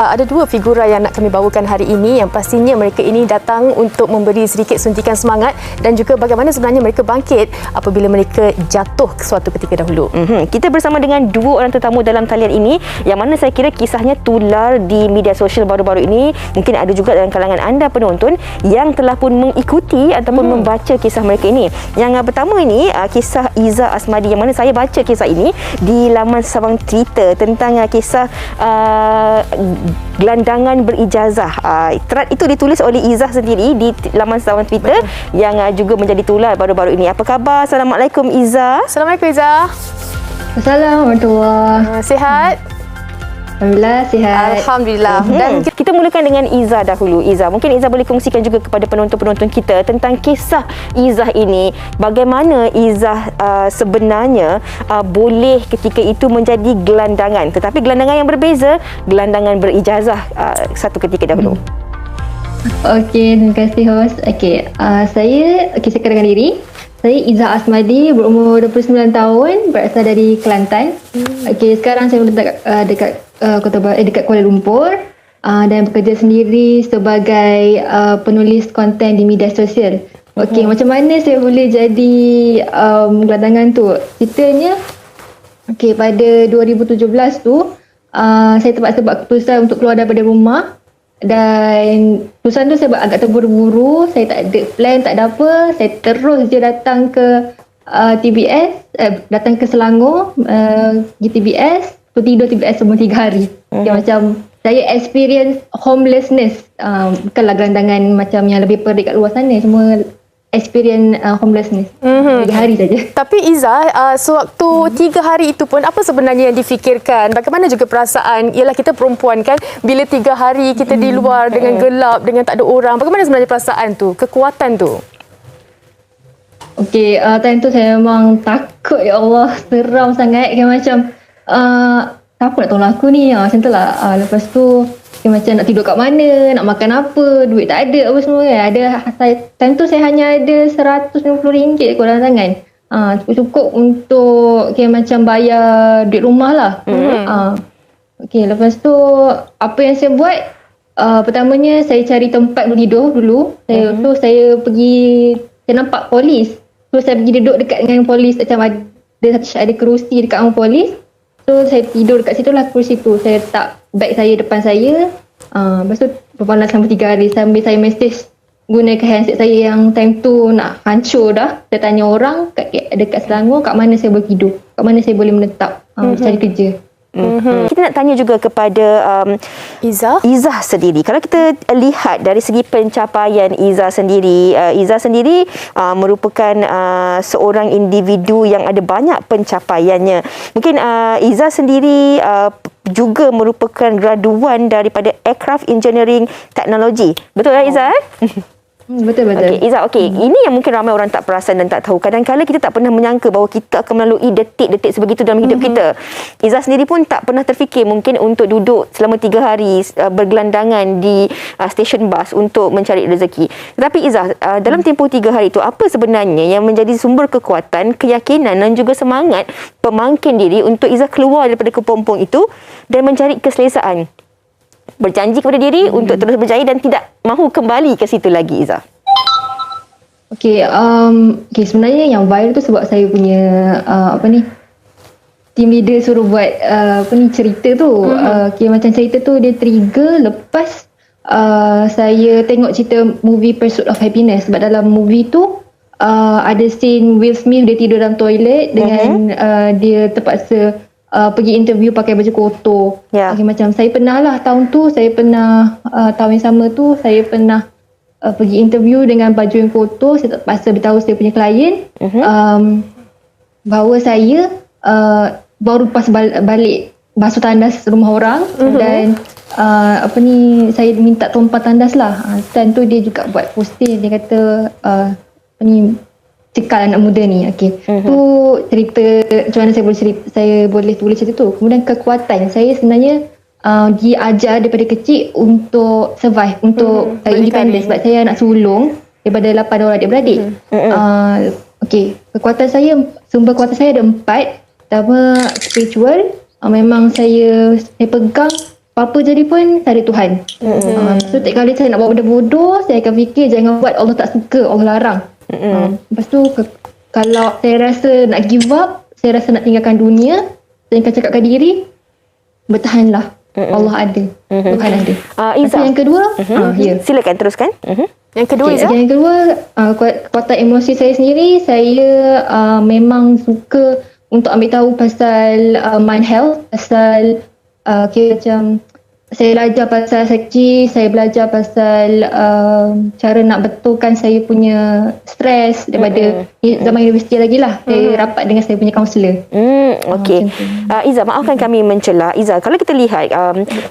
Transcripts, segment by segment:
Ada dua figura yang nak kami bawakan hari ini yang pastinya mereka ini datang untuk memberi sedikit suntikan semangat dan juga bagaimana sebenarnya mereka bangkit apabila mereka jatuh suatu ketika dahulu. Kita bersama dengan dua orang tetamu dalam talian ini yang mana saya kira kisahnya tular di media sosial baru-baru ini. Mungkin ada juga dalam kalangan anda penonton yang telah pun mengikuti ataupun membaca kisah mereka ini. Yang pertama ini kisah Iza Asmadi yang mana saya baca kisah ini di laman sawang Twitter tentang kisah gelandangan berijazah. Thread itu ditulis oleh Izzah sendiri di laman sawang Twitter. Betul. Yang juga menjadi tular baru-baru ini. Apa khabar? Assalamualaikum Izzah. Assalamualaikum Izzah. Assalamualaikum warahmatullahi. Sihat? Alhamdulillah sihat. Alhamdulillah. Dan kita mulakan dengan Izzah dahulu. Izzah, mungkin Izzah boleh kongsikan juga kepada penonton-penonton kita tentang kisah Izzah ini. Bagaimana Izzah sebenarnya boleh ketika itu menjadi gelandangan. Tetapi gelandangan yang berbeza, gelandangan berijazah satu ketika dahulu. Okey, terima kasih host. Saya kisahkan dengan diri. Saya Izzah Asmadi, berumur 29 tahun, berasal dari Kelantan. Sekarang saya dekat dekat Kuala Lumpur dan bekerja sendiri sebagai penulis konten di media sosial. Macam mana saya boleh jadi gelandangan tu? Ceritanya, pada 2017 tu, saya terpaksa buat keputusan untuk keluar daripada rumah. Dan keputusan tu saya buat agak terburu-buru. Saya tak ada plan, tak ada apa. Saya terus je datang ke TBS, datang ke Selangor, pergi TBS, tidur TBS semua 3 hari. Macam saya experience homelessness, bukanlah gelandangan macam yang lebih perik kat luar sana, semua experience homelessness 3 hari saja. Tapi Izzah, sewaktu 3 hari itu pun apa sebenarnya yang difikirkan? Bagaimana juga perasaan? Ialah kita perempuan kan, bila 3 hari kita di luar dengan gelap, dengan tak ada orang. Bagaimana sebenarnya perasaan tu? Kekuatan tu? Time tu saya memang takut, ya Allah, seram sangat. Macam siapa nak tolong aku ni? Macam tu lah. Lepas tu macam nak tidur kat mana, nak makan apa, duit tak ada apa semua kan. Time tu saya hanya ada RM150 kot dalam tangan. Cukup untuk macam bayar duit rumah lah. Lepas tu apa yang saya buat, pertamanya saya cari tempat tidur dulu. Saya nampak polis. So saya pergi duduk dekat dengan polis, macam ada kerusi dekat dengan polis. So saya tidur dekat situ lah, kursi tu. Saya letak beg saya depan saya. Lepas tu berpanas selama 3 hari sambil saya mesej gunakan handset saya yang time tu nak hancur dah. Saya tanya orang dekat Selangor kat mana saya boleh tidur, kat mana saya boleh menetap cari kerja. Kita nak tanya juga kepada Izzah sendiri. Kalau kita lihat dari segi pencapaian Izzah sendiri, merupakan seorang individu yang ada banyak pencapaiannya. Mungkin Izzah sendiri juga merupakan graduan daripada Aircraft Engineering Technology. Betul tak Izzah? Betul. Izzah, ini yang mungkin ramai orang tak perasan dan tak tahu. Kadang-kadang kita tak pernah menyangka bahawa kita akan melalui detik-detik sebegitu dalam hidup kita. Izzah sendiri pun tak pernah terfikir mungkin untuk duduk selama 3 hari bergelandangan di stesen bas untuk mencari rezeki. Tetapi Izzah, dalam tempoh 3 hari itu, apa sebenarnya yang menjadi sumber kekuatan, keyakinan dan juga semangat pemangkin diri untuk Izzah keluar daripada kepompong itu dan mencari keselesaan? Berjanji kepada diri untuk terus berjaya dan tidak mahu kembali ke situ lagi, Izzah. Sebenarnya yang viral tu sebab saya punya team leader suruh buat cerita tu. Macam cerita tu dia trigger lepas saya tengok cerita movie Pursuit of Happiness. Sebab dalam movie tu ada scene Will Smith dia tidur dalam toilet dengan dia terpaksa pergi interview pakai baju kotor. Macam saya pernah lah tahun yang sama tu saya pernah pergi interview dengan baju yang kotor. Saya terpaksa beritahu saya punya klien bahawa saya baru lepas balik basuh tandas rumah orang dan saya minta tumpah tandas lah. Dan tu dia juga buat posting, dia kata cekal anak muda ni. Tu cerita macam mana saya boleh tulis cerita tu. Kemudian kekuatan saya sebenarnya diajar daripada kecil untuk survive, untuk independent. Sebab saya anak sulung daripada 8 orang adik-beradik. Sumber kekuatan saya ada 4. Pertama, spiritual. Memang saya pegang apa jadi pun cari Tuhan. So setiap kali saya nak buat benda bodoh, saya akan fikir jangan buat, Allah tak suka, Allah larang. Lepas tu kalau saya rasa nak give up, saya rasa nak tinggalkan dunia, saya akan cakapkan diri, bertahanlah. Allah ada. Tuhan ada. Izzah. Tapi yang kedua, Silakan teruskan. Yang kedua, Izzah? Yang kedua, kekuatan emosi saya sendiri, saya memang suka untuk ambil tahu pasal mind health, pasal macam saya belajar pasal psikologi, saya belajar pasal cara nak betulkan saya punya stres daripada zaman universiti lagi lah. Saya rapat dengan saya punya kaunselor. Okey. Izzah, maafkan kami mencela. Izzah, kalau kita lihat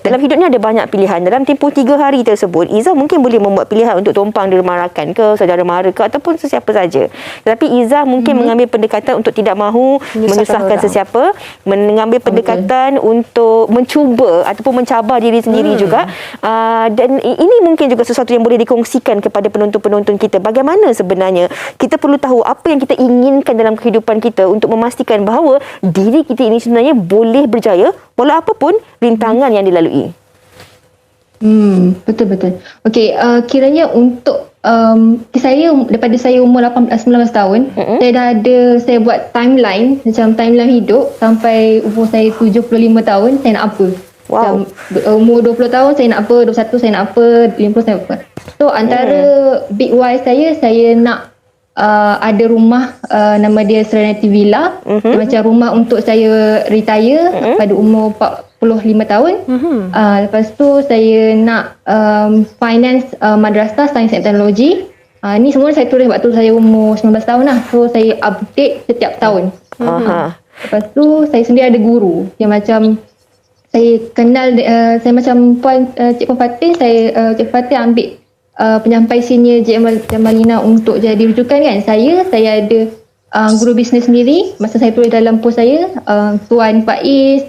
dalam hidup ni ada banyak pilihan. Dalam tempoh 3 hari tersebut, Izzah mungkin boleh membuat pilihan untuk tumpang di rumah rakan ke, saudara mara ke, ataupun sesiapa saja. Tetapi Izzah mungkin mengambil pendekatan untuk tidak mahu menyusahkan sesiapa, mengambil pendekatan untuk mencuba ataupun mencabar diri sendiri juga. Dan ini mungkin juga sesuatu yang boleh dikongsikan kepada penonton-penonton kita. Bagaimana sebenarnya kita perlu tahu apa yang kita inginkan dalam kehidupan kita untuk memastikan bahawa diri kita ini sebenarnya boleh berjaya walau apapun rintangan yang dilalui. Betul-betul. Okey, kiranya untuk saya daripada saya umur 18-19 tahun, saya buat timeline, macam timeline hidup sampai umur saya 75 tahun, saya nak apa. Wow. Umur 20 tahun saya nak apa, 21 saya nak apa, 50 saya nak apa. So antara big why saya nak ada rumah nama dia Serenity Villa, macam rumah untuk saya retire pada umur 45 tahun. Lepas tu saya nak finance madrasah sains dan teknologi. Ni semua saya tulis waktu saya umur 19 tahun lah. So saya update setiap tahun. Lepas tu saya sendiri ada guru yang macam saya kenal, saya macam Cik Puan Fatin, Cik Fatin ambil penyampai senior Jamalina untuk jadi rujukan kan. Saya ada guru bisnes sendiri. Masa saya tulis dalam post saya, Tuan Faiz,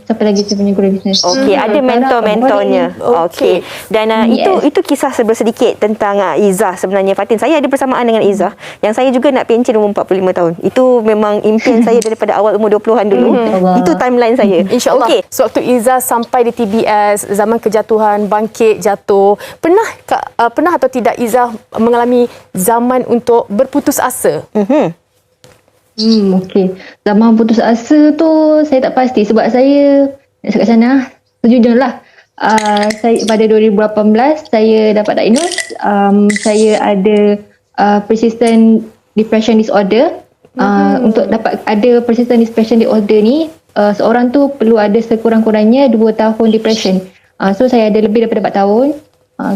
siapa lagi saya punya guru bisnes? Okey, ada mentor-mentornya. Okey. Dan itu kisah sedikit tentang Izzah sebenarnya, Fatin. Saya ada persamaan dengan Izzah. Yang saya juga nak pencen umur 45 tahun. Itu memang impian saya daripada awal umur 20-an dulu. Itu timeline saya. InsyaAllah. Okay. Sewaktu Izzah sampai di TBS, zaman kejatuhan, bangkit, jatuh, pernah atau tidak Izzah mengalami zaman untuk berputus asa? Okey. Zaman putus asa tu saya tak pasti sebab saya nak cakap macam mana, sejujurnya lah. Saya pada 2018 saya dapat diagnose saya ada persistent depression disorder. Untuk dapat ada persistent depression disorder ni, seorang tu perlu ada sekurang-kurangnya 2 tahun depression. So saya ada lebih daripada 4 tahun.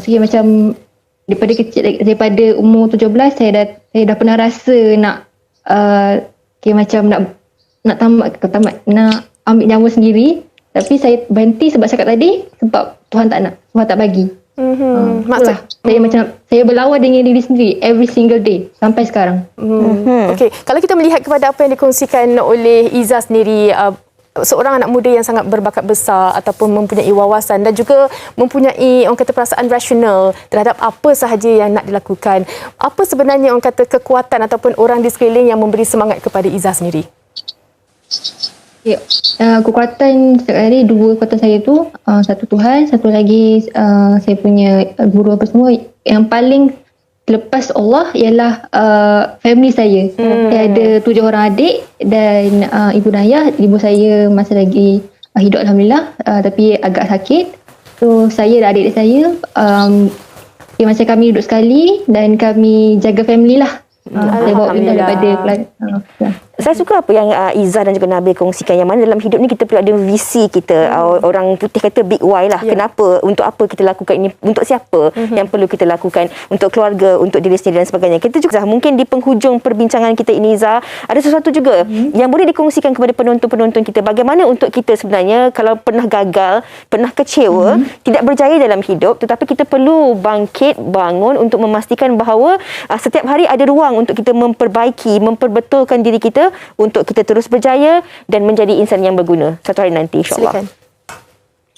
So macam daripada kecil, daripada umur 17 saya dah pernah rasa nak macam nak tamat, nak ambil nyawa sendiri, tapi saya berhenti sebab cakap tadi, sebab Tuhan tak nak, Tuhan tak bagi. Itulah. Saya macam saya berlawan dengan diri sendiri every single day sampai sekarang. Okey, kalau kita melihat kepada apa yang dikongsikan oleh Izzah sendiri, seorang anak muda yang sangat berbakat besar ataupun mempunyai wawasan dan juga mempunyai orang kata perasaan rasional terhadap apa sahaja yang nak dilakukan. Apa sebenarnya orang kata kekuatan ataupun orang di sekeliling yang memberi semangat kepada Izzah sendiri? Ya, kekuatan sekali 2 kekuatan saya tu, satu Tuhan, satu lagi saya punya guru apa semua. Yang paling lepas Allah ialah family saya. Saya ada 7 orang adik dan ibu dan ayah. Ibu saya masih lagi hidup Alhamdulillah, tapi agak sakit. So saya dan adik saya macam kami duduk sekali dan kami jaga family lah. Saya bawa pindah daripada Saya suka apa yang Izzah dan juga Nabil kongsikan, yang mana dalam hidup ni kita perlu ada visi kita. Orang putih kata big why lah. Kenapa, untuk apa kita lakukan ini, untuk siapa yang perlu kita lakukan, untuk keluarga, untuk diri sendiri dan sebagainya. Kita juga mungkin di penghujung perbincangan kita ini, Izzah, ada sesuatu juga yang boleh dikongsikan kepada penonton-penonton kita. Bagaimana untuk kita sebenarnya kalau pernah gagal, pernah kecewa, tidak berjaya dalam hidup, tetapi kita perlu bangkit, bangun untuk memastikan bahawa setiap hari ada ruang untuk kita memperbaiki, memperbetulkan diri kita untuk kita terus berjaya dan menjadi insan yang berguna satu hari nanti, insyaAllah. Silakan.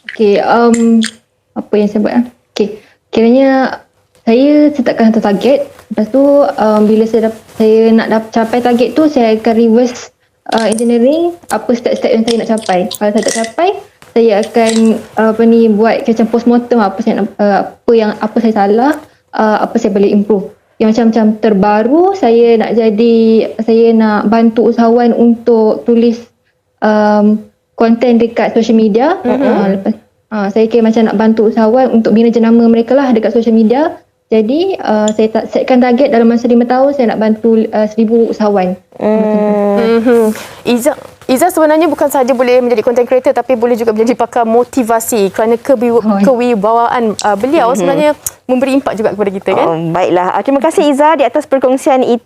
Okey, apa yang saya buat? Okey, kiranya saya tetapkan satu target. Lepas tu bila saya nak capai target tu, saya akan reverse engineering apa step-step yang saya nak capai. Kalau saya tak capai, saya akan buat macam postmortem apa saya salah, apa saya boleh improve. Yang macam terbaru saya nak bantu usahawan untuk tulis konten dekat social media. Lepas saya kira macam nak bantu usahawan untuk bina jenama mereka lah dekat social media. Jadi saya setkan target dalam masa 5 tahun saya nak bantu 1,000 usahawan. Izzah sebenarnya bukan sahaja boleh menjadi content creator tapi boleh juga menjadi pakar motivasi kerana kewibawaan beliau sebenarnya memberi impak juga kepada kita kan. Baiklah. Terima kasih Izzah di atas perkongsian itu.